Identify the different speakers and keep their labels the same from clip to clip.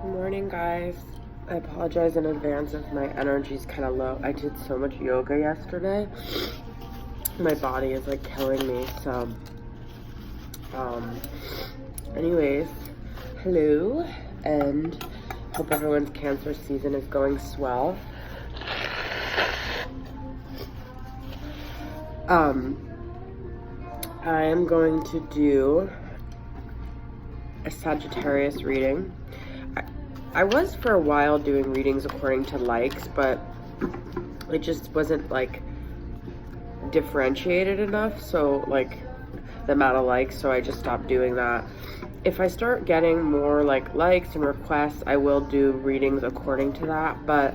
Speaker 1: Good morning, guys. I apologize in advance if my energy's kind of low. I did so much yoga yesterday. My body is like killing me. So, anyways, hello, and hope everyone's Cancer season is going swell. I am going to do a Sagittarius reading. I was for a while doing readings according to likes, but it just wasn't like differentiated enough, so like the amount of likes, so I just stopped doing that. If I start getting more like likes and requests, I will do readings according to that, but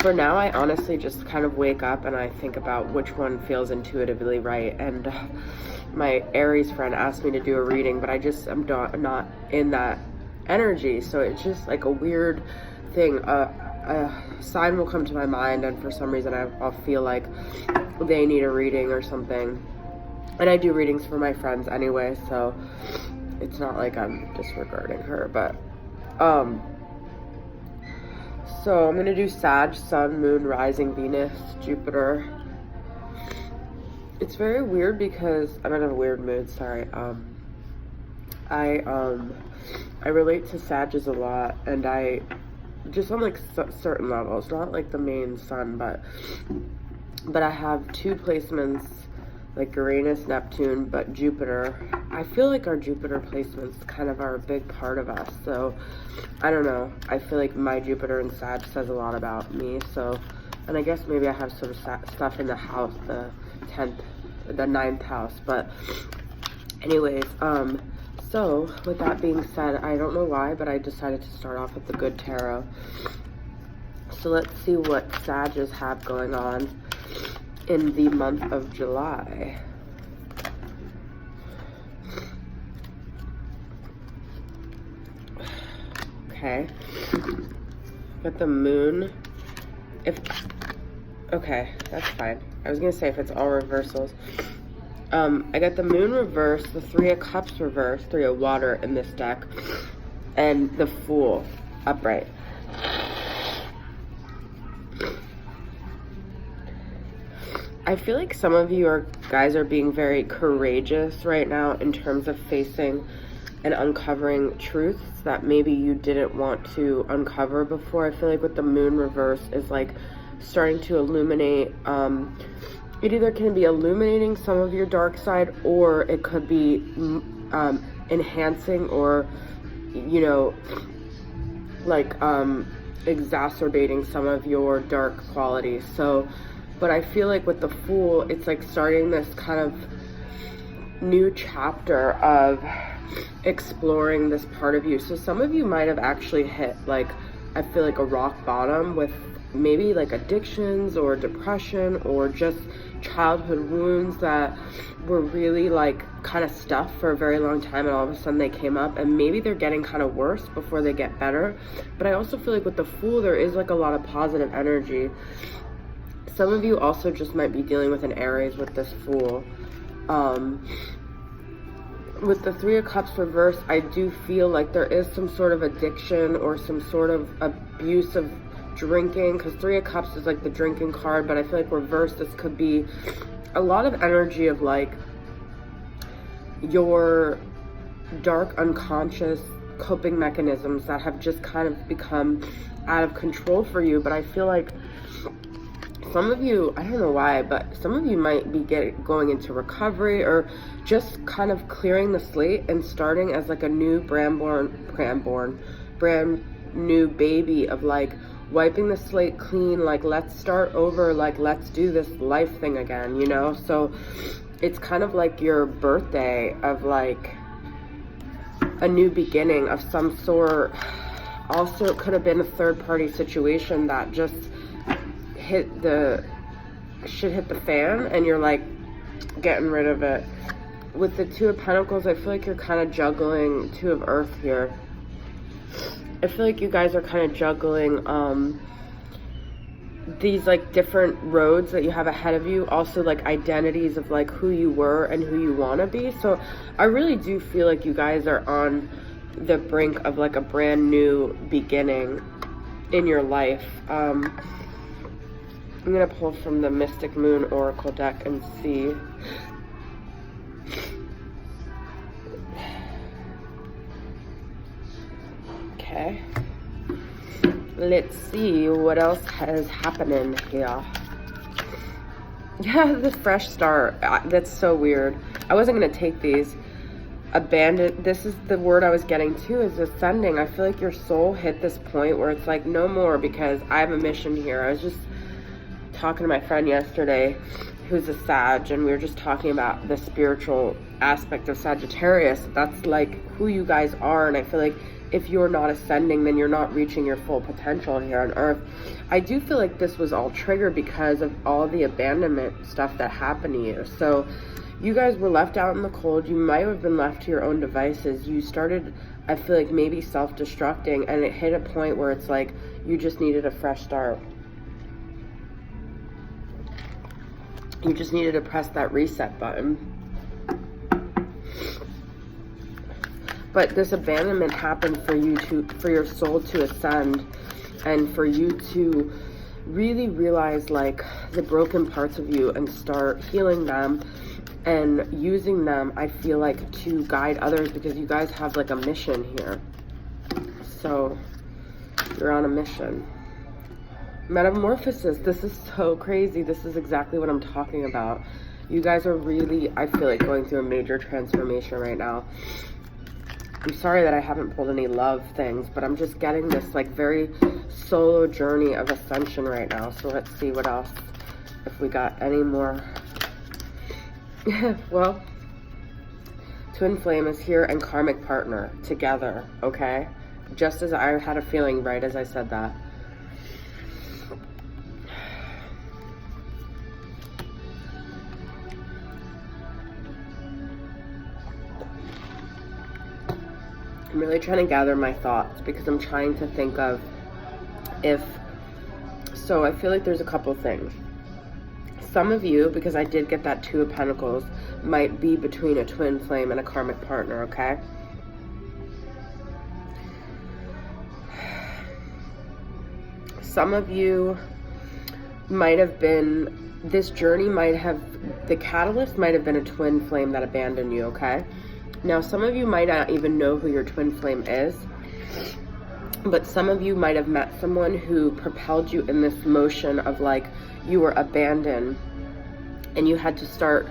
Speaker 1: for now I honestly just kind of wake up and I think about which one feels intuitively right. And my Aries friend asked me to do a reading, but I'm not in that energy, so it's just like a weird thing. A sign will come to my mind, and for some reason I'll feel like they need a reading or something. And I do readings for my friends anyway, so it's not like I'm disregarding her. But so I'm gonna do Sag, Sun, Moon, Rising, Venus, Jupiter. It's very weird because I'm in a weird mood. Sorry. I relate to Sages a lot, and I just on like certain levels, not like the main sun, but I have two placements like Uranus, Neptune, but Jupiter. I feel like our Jupiter placements kind of are a big part of us, so I don't know. I feel like my Jupiter and Sag says a lot about me, so, and I guess maybe I have some stuff in the house, the 9th house, but anyways, so with that being said, I don't know why, but I decided to start off with the Good Tarot. So let's see what Sages have going on in the month of July. Okay. Got the Moon. Okay, that's fine. I was gonna say if it's all reversals. I got the Moon reversed, the Three of Cups reversed, Three of Water in this deck, and the Fool upright. I feel like some of you guys are being very courageous right now in terms of facing and uncovering truths that maybe you didn't want to uncover before. I feel like with the Moon reverse is like starting to illuminate, it either can be illuminating some of your dark side, or it could be enhancing or, you know, like exacerbating some of your dark qualities. So, but I feel like with the Fool, it's like starting this kind of new chapter of exploring this part of you. So some of you might have actually hit, like, I feel like a rock bottom with maybe like addictions or depression or just childhood wounds that were really like kind of stuffed for a very long time, and all of a sudden they came up, and maybe they're getting kind of worse before they get better. But I also feel like with the Fool, there is like a lot of positive energy. Some of you also just might be dealing with an Aries with this Fool. With the Three of Cups reversed, I do feel like there is some sort of addiction or some sort of abuse of drinking, because Three of Cups is like the drinking card, but I feel like reversed, this could be a lot of energy of like your dark unconscious coping mechanisms that have just kind of become out of control for you. But I feel like some of you, I don't know why, but some of you might be going into recovery or just kind of clearing the slate and starting as like a new brand new baby of like wiping the slate clean, like let's start over, like let's do this life thing again, you know? So it's kind of like your birthday of like a new beginning of some sort. Also, it could have been a third-party situation that just hit the fan and you're like getting rid of it. With the Two of Pentacles, I feel like you're kind of juggling Two of Earth here. I feel like you guys are kind of juggling these like different roads that you have ahead of you, also like identities of like who you were and who you want to be. So I really do feel like you guys are on the brink of like a brand new beginning in your life. I'm gonna pull from the Mystic Moon Oracle deck and see. Okay. Let's see what else is happening here. Yeah, the fresh start. That's so weird. I wasn't gonna take these. Abandon. This is the word I was getting to, is ascending. I feel like your soul hit this point where it's like no more, because I have a mission here. I was just talking to my friend yesterday who's a Sag, and we were just talking about the spiritual aspect of Sagittarius. That's like who you guys are, and I feel like if you're not ascending, then you're not reaching your full potential here on Earth. I do feel like this was all triggered because of all the abandonment stuff that happened to you. So you guys were left out in the cold. You might have been left to your own devices. You started, I feel like, maybe self-destructing, and it hit a point where it's like you just needed a fresh start. You just needed to press that reset button. But this abandonment happened for you to, for your soul to ascend, and for you to really realize like the broken parts of you and start healing them and using them, I feel like, to guide others, because you guys have like a mission here. So you're on a mission. Metamorphosis. This is so crazy. This is exactly what I'm talking about. You guys are really, I feel like, going through a major transformation right now. I'm sorry that I haven't pulled any love things, but I'm just getting this like very solo journey of ascension right now. So let's see what else, if we got any more. Well, twin flame is here and karmic partner together, okay? Just as I had a feeling right as I said that. I'm really trying to gather my thoughts, because I'm trying to think of if, so I feel like there's a couple things. Some of you, because I did get that Two of Pentacles, might be between a twin flame and a karmic partner, okay? Some of you might have been, this journey might have, the catalyst might have been a twin flame that abandoned you, okay? Now, some of you might not even know who your twin flame is, but some of you might have met someone who propelled you in this motion of like you were abandoned and you had to start,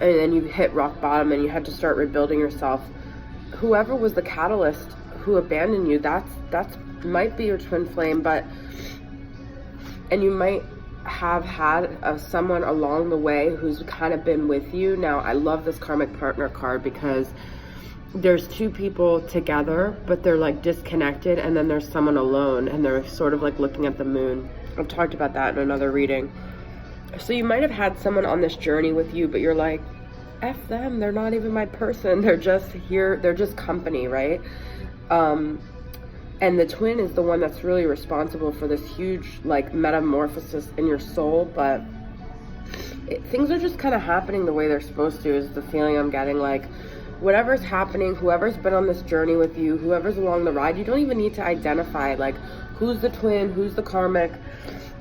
Speaker 1: and then you hit rock bottom and you had to start rebuilding yourself. Whoever was the catalyst who abandoned you, that's might be your twin flame, but, and you might have had someone along the way who's kind of been with you. Now, I love this karmic partner card because there's two people together, but they're like disconnected, and then there's someone alone, and they're sort of like looking at the moon. I've talked about that in another reading. So you might have had someone on this journey with you, but you're like, F them, they're not even my person. They're just here, they're just company, right? And the twin is the one that's really responsible for this huge like metamorphosis in your soul, but things are just kind of happening the way they're supposed to, is the feeling I'm getting. Like whatever's happening, whoever's been on this journey with you, whoever's along the ride, you don't even need to identify like who's the twin, who's the karmic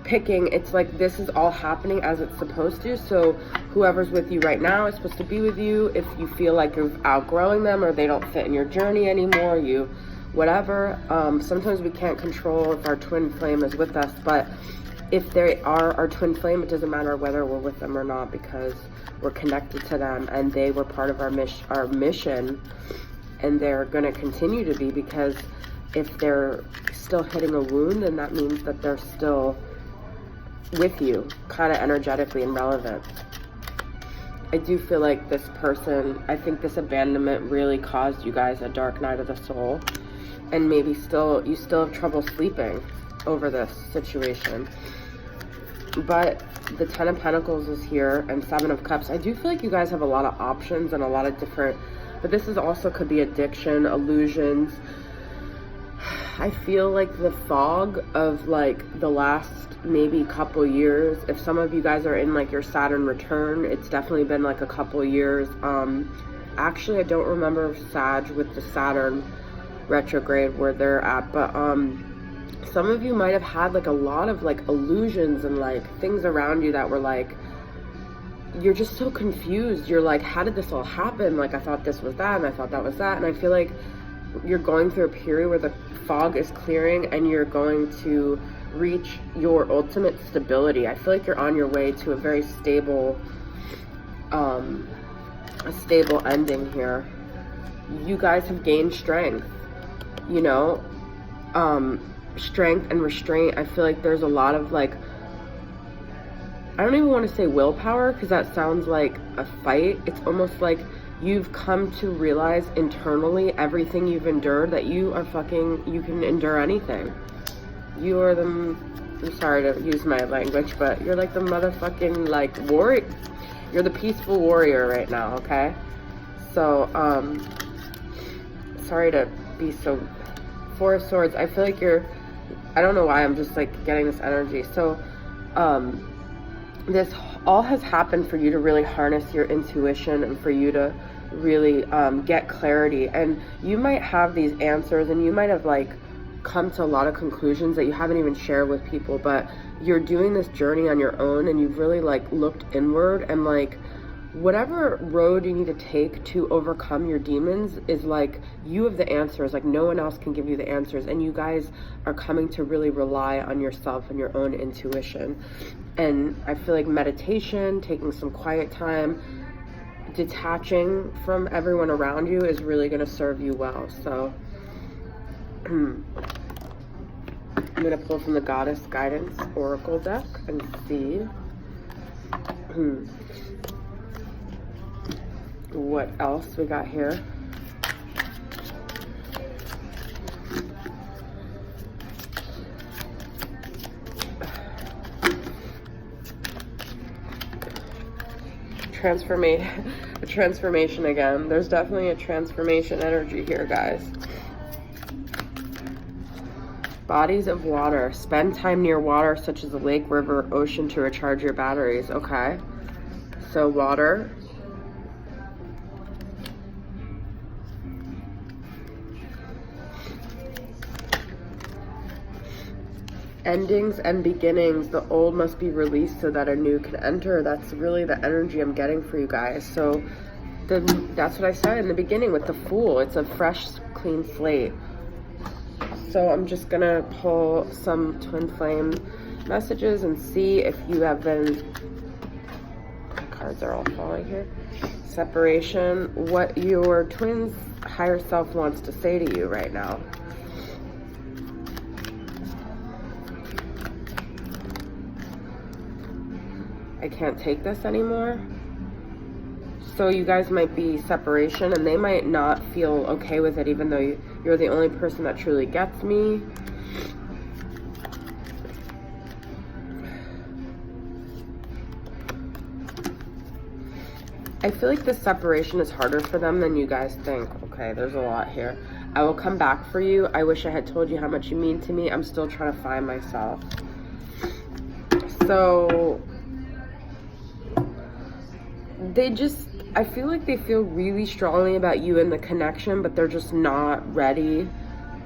Speaker 1: picking. It's like this is all happening as it's supposed to. So whoever's with you right now is supposed to be with you. If you feel like you're outgrowing them or they don't fit in your journey anymore, you whatever. Sometimes we can't control if our twin flame is with us, but if they are our twin flame, it doesn't matter whether we're with them or not, because we're connected to them and they were part of our mission, and they're going to continue to be, because if they're still hitting a wound, then that means that they're still with you, kind of energetically and relevant. I do feel like this person, I think this abandonment really caused you guys a dark night of the soul. And maybe you still have trouble sleeping over this situation. But the Ten of Pentacles is here, and Seven of Cups. I do feel like you guys have a lot of options and a lot of different, but this is also could be addiction, illusions. I feel like the fog of like the last maybe couple years, if some of you guys are in like your Saturn return, it's definitely been like a couple years. Actually, I don't remember Sag with the Saturn retrograde where they're at. But some of you might have had like a lot of like illusions and like things around you that were like, you're just so confused. You're like, how did this all happen? Like, I thought this was that, and I thought that was that. And I feel like you're going through a period where the fog is clearing and you're going to reach your ultimate stability. I feel like you're on your way to a very stable, a stable ending here. You guys have gained strength, you know, strength and restraint. I feel like there's a lot of like, I don't even want to say willpower, because that sounds like a fight. It's almost like you've come to realize internally everything you've endured, that you are you can endure anything. You are I'm sorry to use my language, but you're like the motherfucking like warrior. You're the peaceful warrior right now, okay? So, sorry to be so, Four of Swords. I feel like I don't know why I'm just like getting this energy. So, this all has happened for you to really harness your intuition and for you to really get clarity. And you might have these answers and you might have like come to a lot of conclusions that you haven't even shared with people, but you're doing this journey on your own and you've really like looked inward, and like whatever road you need to take to overcome your demons is like, you have the answers. Like no one else can give you the answers, and you guys are coming to really rely on yourself and your own intuition. And I feel like meditation, taking some quiet time, detaching from everyone around you is really going to serve you well. So I'm going to pull from the Goddess Guidance Oracle deck and see what else we got here. Transformation again. There's definitely a transformation energy here, guys. Bodies of water. Spend time near water, such as a lake, river, ocean, to recharge your batteries. Okay. So water. Endings and beginnings. The old must be released so that a new can enter. That's really the energy I'm getting for you guys. So that's what I said in the beginning with the Fool. It's a fresh, clean slate. So I'm just gonna pull some twin flame messages and see if you have been, cards are all falling here. Separation, what your twin's higher self wants to say to you right now. I can't take this anymore. So you guys might be separation, and they might not feel okay with it, even though you're the only person that truly gets me. I feel like this separation is harder for them than you guys think. Okay, there's a lot here. I will come back for you. I wish I had told you how much you mean to me. I'm still trying to find myself. So I feel like they feel really strongly about you and the connection, but they're just not ready.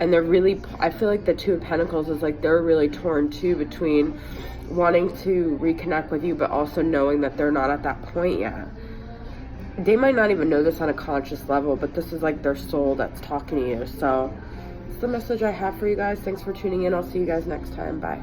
Speaker 1: And they're really, I feel like the Two of Pentacles is like, they're really torn too between wanting to reconnect with you, but also knowing that they're not at that point yet. They might not even know this on a conscious level, but this is like their soul that's talking to you. So it's the message I have for you guys. Thanks for tuning in. I'll see you guys next time. Bye.